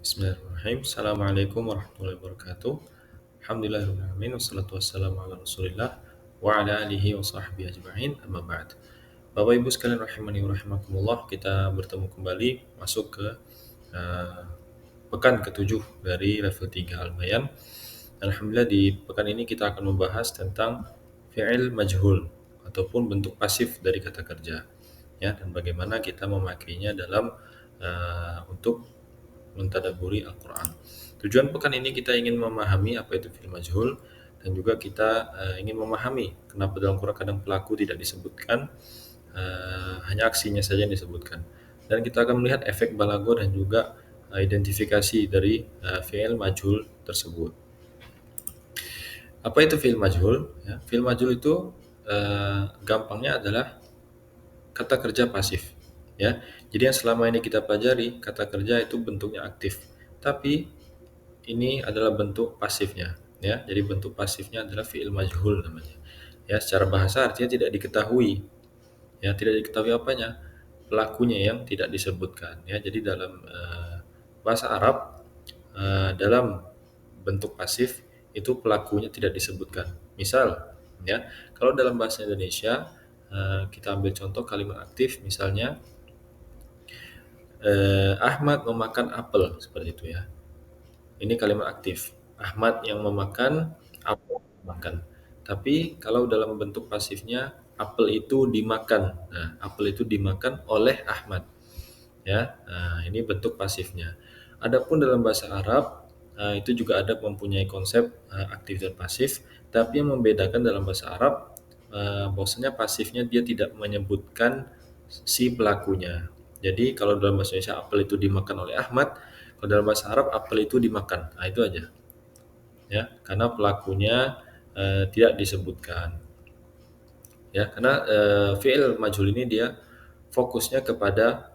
Bismillahirrahmanirrahim. Assalamualaikum warahmatullahi wabarakatuh. Alhamdulillahirrahmanirrahim. Wassalatu wassalamu ala rasulillah wa ala alihi wa sahbihi ajma'in. Amma ba'd. Bapak Ibu sekalian rahimani wa rahimakumullah, kita bertemu kembali masuk ke uh, pekan ketujuh dari level 3 Al-Bayan. Alhamdulillah di pekan ini kita akan membahas tentang fi'il majhul ataupun bentuk pasif dari kata kerja. Ya, dan bagaimana kita memakainya dalam untuk mentadabburi Al-Quran. Tujuan pekan ini kita ingin memahami apa itu fi'il majhul dan juga kita ingin memahami kenapa dalam Quran kadang pelaku tidak disebutkan, hanya aksinya saja yang disebutkan. Dan kita akan melihat efek balago dan juga identifikasi dari fi'il majhul tersebut. Apa itu fi'il majhul? Ya, fi'il majhul itu gampangnya adalah kata kerja pasif. Ya, jadi yang selama ini kita pelajari kata kerja itu bentuknya aktif, tapi ini adalah bentuk pasifnya. Ya, jadi bentuk pasifnya adalah fi'il majhul namanya. Ya, secara bahasa artinya tidak diketahui. Ya, tidak diketahui apanya? Pelakunya yang tidak disebutkan. Ya, jadi dalam bahasa Arab dalam bentuk pasif itu pelakunya tidak disebutkan. Misal, ya, kalau dalam bahasa Indonesia kita ambil contoh kalimat aktif, misalnya Ahmad memakan apel, seperti itu ya. Ini kalimat aktif. Ahmad yang memakan, apel makan. Tapi kalau dalam bentuk pasifnya, apel itu dimakan. Nah, apel itu dimakan oleh Ahmad. Ya, nah, ini bentuk pasifnya. Adapun dalam bahasa Arab itu juga ada mempunyai konsep aktif dan pasif. Tapi yang membedakan dalam bahasa Arab bahwasanya pasifnya dia tidak menyebutkan si pelakunya. Jadi kalau dalam bahasa Indonesia apel itu dimakan oleh Ahmad, kalau dalam bahasa Arab apel itu dimakan. Nah, itu aja. Ya, karena pelakunya tidak disebutkan. Ya, karena fi'il majhul ini dia fokusnya kepada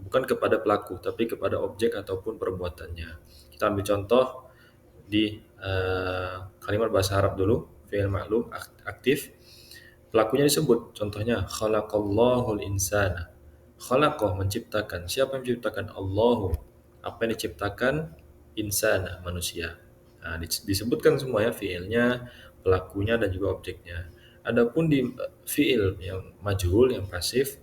bukan kepada pelaku, tapi kepada objek ataupun perbuatannya. Kita ambil contoh di kalimat bahasa Arab dulu, fi'il ma'lum aktif. Pelakunya disebut, contohnya khalaqallahul insana. Khalaqah menciptakan. Siapa yang menciptakan? Allahu. Apa yang diciptakan? Insana, manusia. Nah, disebutkan semua ya fiilnya, pelakunya dan juga objeknya. Adapun di fiil yang majhul, yang pasif,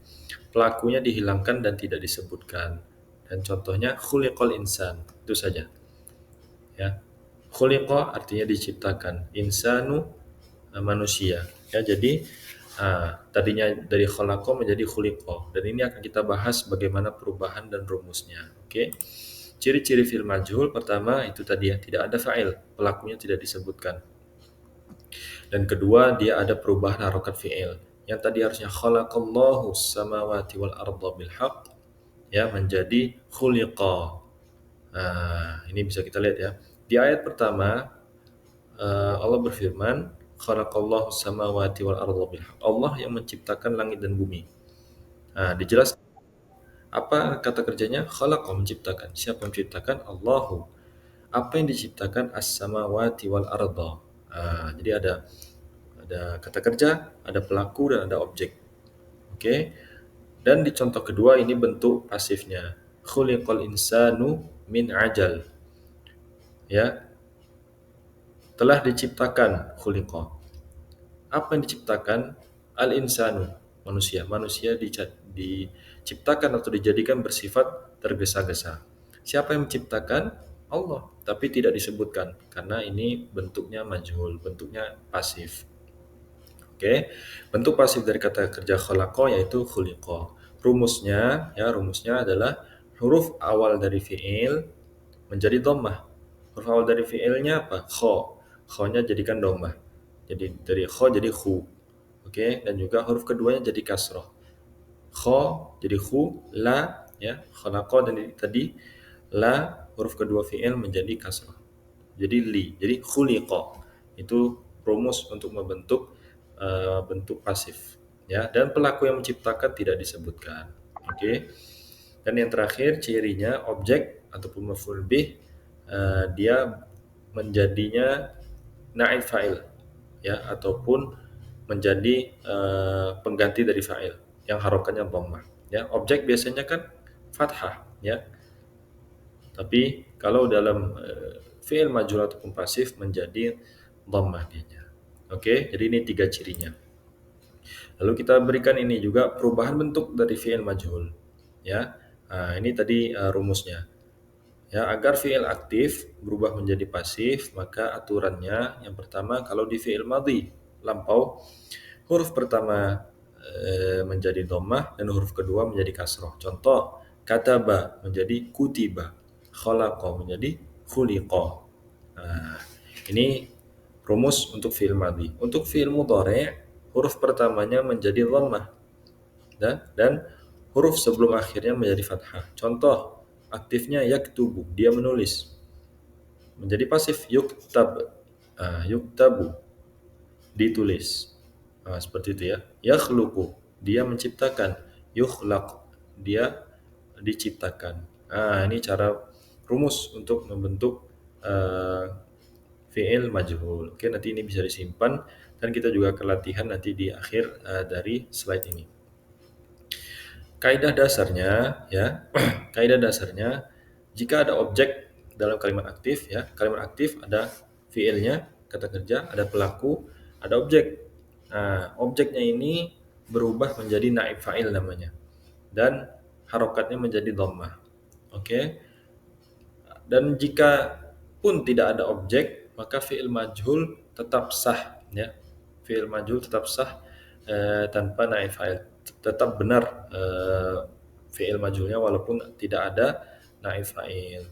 pelakunya dihilangkan dan tidak disebutkan. Dan contohnya khuliqal insan, itu saja. Ya. Khuliqa artinya diciptakan, insanu manusia. Ya, jadi tadinya dari khalaqa menjadi khuliqa. Dan ini akan kita bahas bagaimana perubahan dan rumusnya. Oke. Ciri-ciri fi'il majhul pertama itu tadi ya, tidak ada fa'il, pelakunya tidak disebutkan. Dan kedua, dia ada perubahan harokat fi'il. Yang tadi harusnya khalaqallahu samawati wal arda bil haqq, ya, menjadi khuliqa. Ini bisa kita lihat ya. Di ayat pertama Allah berfirman, khalaqallahu samawati wal arda bil haqq. Allah yang menciptakan langit dan bumi. Dijelaskan apa kata kerjanya? Khalaqa menciptakan. Siapa yang menciptakan? Allahu. Apa yang diciptakan? As-samawati wal arda. Jadi ada kata kerja, ada pelaku dan ada objek. Oke. Dan di contoh kedua ini bentuk pasifnya. Khuliqal insanu min ajal. Ya, telah diciptakan khuliqa. Apa yang diciptakan? Al-insanu, manusia. Manusia diciptakan atau dijadikan bersifat tergesa-gesa. Siapa yang menciptakan? Allah, tapi tidak disebutkan karena ini bentuknya majhul, bentuknya pasif. Oke. Bentuk pasif dari kata kerja khalaqa yaitu khuliqa. Rumusnya adalah huruf awal dari fi'il menjadi dhammah. Huruf awal dari fi'ilnya apa? Kha. Kha-nya jadikan dhammah. Jadi dari kha jadi khu. Oke, dan juga huruf keduanya jadi kasrah. Kha jadi khu, la ya, khalaqa dan tadi la huruf kedua fi'il menjadi kasrah. Jadi li. Jadi khuliqa. Itu rumus untuk membentuk bentuk pasif. Ya, dan pelaku yang menciptakan tidak disebutkan. Oke. Dan yang terakhir cirinya objek ataupun maf'ul bih dia menjadinya naib fa'il ya ataupun menjadi pengganti dari fa'il yang harokatnya dhammah ya. Objek biasanya kan fathah ya, Tapi kalau dalam fi'il majhul ataupun pasif menjadi dhammah dia. Oke, jadi ini tiga cirinya. Lalu kita berikan ini juga perubahan bentuk dari fi'il majhul. Ya, nah, ini tadi rumusnya. Ya, agar fi'il aktif berubah menjadi pasif, maka aturannya yang pertama kalau di fi'il madhi lampau, huruf pertama menjadi dhammah dan huruf kedua menjadi kasroh. Contoh, kataba menjadi kutiba, khalaqa menjadi khuliqa. Nah, ini rumus untuk fi'il madhi. Untuk fi'il mudhari', huruf pertamanya menjadi dhammah dan huruf sebelum akhirnya menjadi fathah. Contoh, aktifnya yaktubu, dia menulis. Menjadi pasif yuktab, yuktabu, ditulis. Seperti itu ya. Yakhluqu, dia menciptakan. Yukhlaq, dia diciptakan. Ini cara rumus untuk membentuk fi'il majhul. Oke, nanti ini bisa disimpan dan kita juga akan latihan nanti di akhir dari slide ini. Kaidah dasarnya ya, kaidah dasarnya jika ada objek dalam kalimat aktif ya, kalimat aktif ada fiilnya, kata kerja, ada pelaku, ada objek. Nah, objeknya ini berubah menjadi naib fa'il namanya dan harokatnya menjadi dhammah. Oke. Dan jika pun tidak ada objek, maka fi'il majhul tetap sah ya. Fi'il majhul tetap sah tanpa naib fa'il. Tetap benar fi'il majhulnya walaupun tidak ada naib fa'il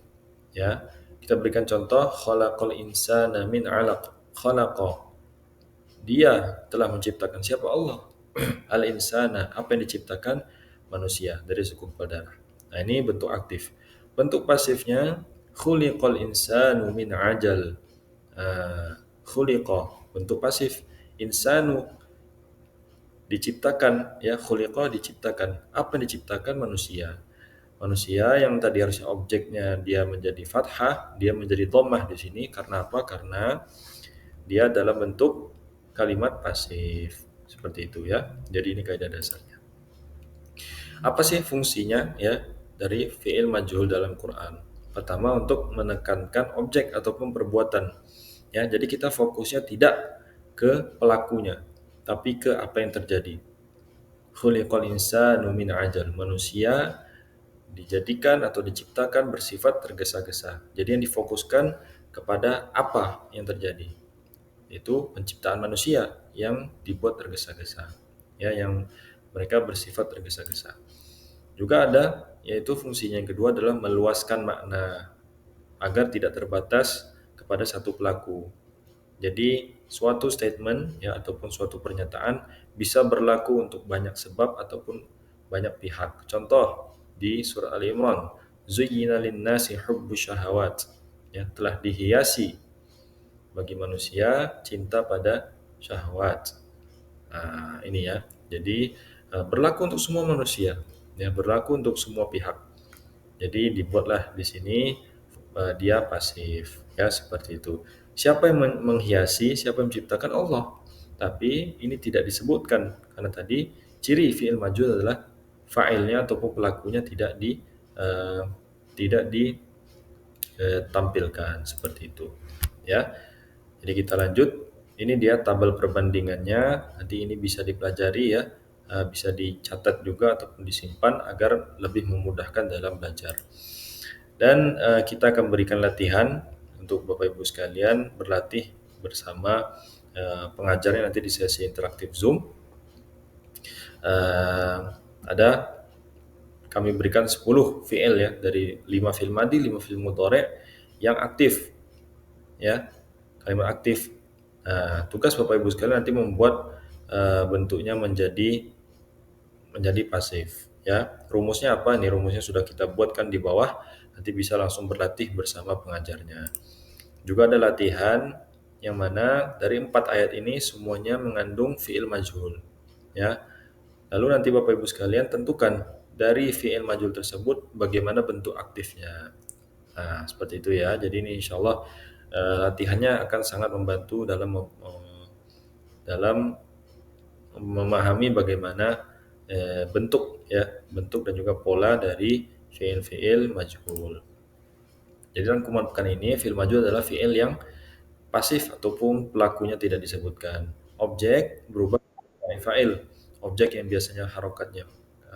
ya. Kita berikan contoh khalaqal insana min 'alaq. Khalaqa, dia telah menciptakan siapa? Allah. Al insana, apa yang diciptakan? Manusia dari segumpal darah. Nah, ini bentuk aktif. Bentuk pasifnya khuliqal insanu min ajal. Khuliqa, bentuk pasif. Insanu, diciptakan ya, khuliqa diciptakan. Apa yang diciptakan? Manusia. Manusia yang tadi harusnya objeknya dia menjadi fathah, dia menjadi dhammah di sini karena apa? Karena dia dalam bentuk kalimat pasif. Seperti itu ya. Jadi ini kaidah dasarnya. Apa sih fungsinya ya dari fi'il majhul dalam Quran? Pertama untuk menekankan objek ataupun perbuatan. Ya, jadi kita fokusnya tidak ke pelakunya, tapi ke apa yang terjadi. Khuliqal insanu min ajal. Manusia dijadikan atau diciptakan bersifat tergesa-gesa. Jadi yang difokuskan kepada apa yang terjadi. Itu penciptaan manusia yang dibuat tergesa-gesa. Ya, yang mereka bersifat tergesa-gesa. Juga ada, yaitu fungsinya yang kedua adalah meluaskan makna agar tidak terbatas kepada satu pelaku. Jadi suatu statement ya ataupun suatu pernyataan bisa berlaku untuk banyak sebab ataupun banyak pihak. Contoh di surah Ali Imran, zuyyina lin-nasi hubbus syahawat. Ya, telah dihiasi bagi manusia cinta pada syahwat. Nah, ini ya. Jadi berlaku untuk semua manusia, ya berlaku untuk semua pihak. Jadi dibuatlah di sini dia pasif, ya seperti itu. Siapa yang menghiasi, siapa yang menciptakan? Allah. Tapi ini tidak disebutkan karena tadi ciri fi'il majhul adalah fa'ilnya ataupun pelakunya tidak ditampilkan seperti itu. Ya. Jadi kita lanjut. Ini dia tabel perbandingannya. Nanti ini bisa dipelajari ya, bisa dicatat juga ataupun disimpan agar lebih memudahkan dalam belajar. Dan kita akan berikan latihan untuk Bapak Ibu sekalian berlatih bersama pengajarnya nanti di sesi interaktif Zoom. Ada kami berikan 10 fi'il ya, dari 5 fi'il madhi, 5 fi'il mudhari' yang aktif. Ya, kalimat aktif. Tugas Bapak Ibu sekalian nanti membuat bentuknya menjadi pasif. Ya, rumusnya apa? Nih rumusnya sudah kita buatkan di bawah. Nanti bisa langsung berlatih bersama pengajarnya. Juga ada latihan yang mana dari 4 ayat ini semuanya mengandung fi'il majhul. Ya. Lalu nanti Bapak Ibu sekalian tentukan dari fi'il majhul tersebut bagaimana bentuk aktifnya. Nah, seperti itu ya. Jadi ini insya Allah latihannya akan sangat membantu dalam memahami bagaimana bentuk dan juga pola dari fi'il majhul. Jadi rangkuman pekan ini fi'il maju adalah fi'il yang pasif ataupun pelakunya tidak disebutkan. Objek berubah menjadi fa'il. Objek yang biasanya harokatnya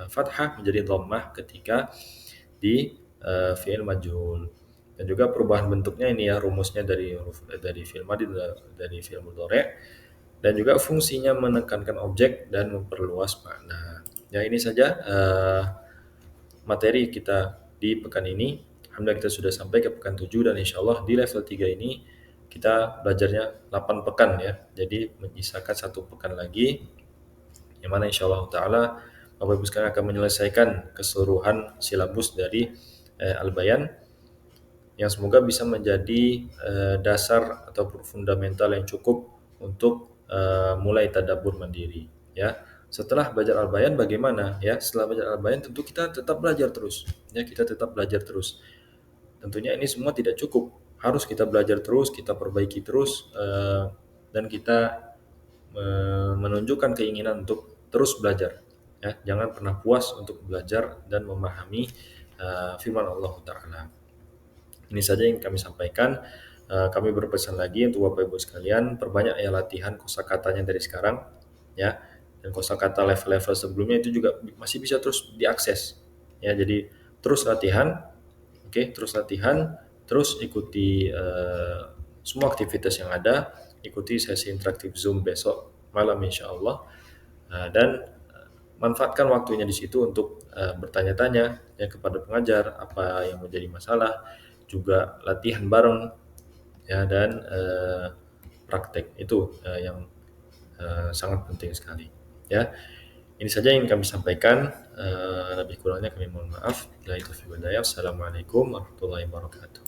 fathah menjadi dhammah ketika di fi'il majhul. Dan juga perubahan bentuknya ini ya rumusnya dari fi'il madhi dari fi'il mudhari' dan juga fungsinya menekankan objek dan memperluas makna. Ya ini saja materi kita di pekan ini. Alhamdulillah kita sudah sampai ke pekan 7 dan insya Allah di level 3 ini kita belajarnya 8 pekan ya. Jadi menyisakan 1 pekan lagi yang mana insya Allah Ta'ala Bapak Ibu sekalian akan menyelesaikan keseluruhan silabus dari Al-Bayan yang semoga bisa menjadi dasar ataupun fundamental yang cukup untuk mulai tadabbur mandiri ya. Setelah belajar Al-Bayan bagaimana ya? Setelah belajar Al-Bayan tentu kita tetap belajar terus ya, kita tetap belajar terus. Tentunya ini semua tidak cukup. Harus kita belajar terus, kita perbaiki terus dan kita menunjukkan keinginan untuk terus belajar ya. Jangan pernah puas untuk belajar dan memahami firman Allah Ta'ala. Ini saja yang kami sampaikan. Kami berpesan lagi untuk Bapak Ibu sekalian, perbanyak ya latihan kosakatanya dari sekarang ya. Dan kosakata level-level sebelumnya itu juga masih bisa terus diakses. Ya, jadi terus latihan, oke, terus latihan, terus ikuti semua aktivitas yang ada, ikuti sesi interaktif Zoom besok malam insya Allah. Dan manfaatkan waktunya di situ untuk bertanya-tanya ya kepada pengajar apa yang menjadi masalah, juga latihan bareng ya dan praktek itu yang sangat penting sekali ya. Ini saja yang kami sampaikan. Lebih kurangnya kami mohon maaf. Assalamualaikum warahmatullahi wabarakatuh.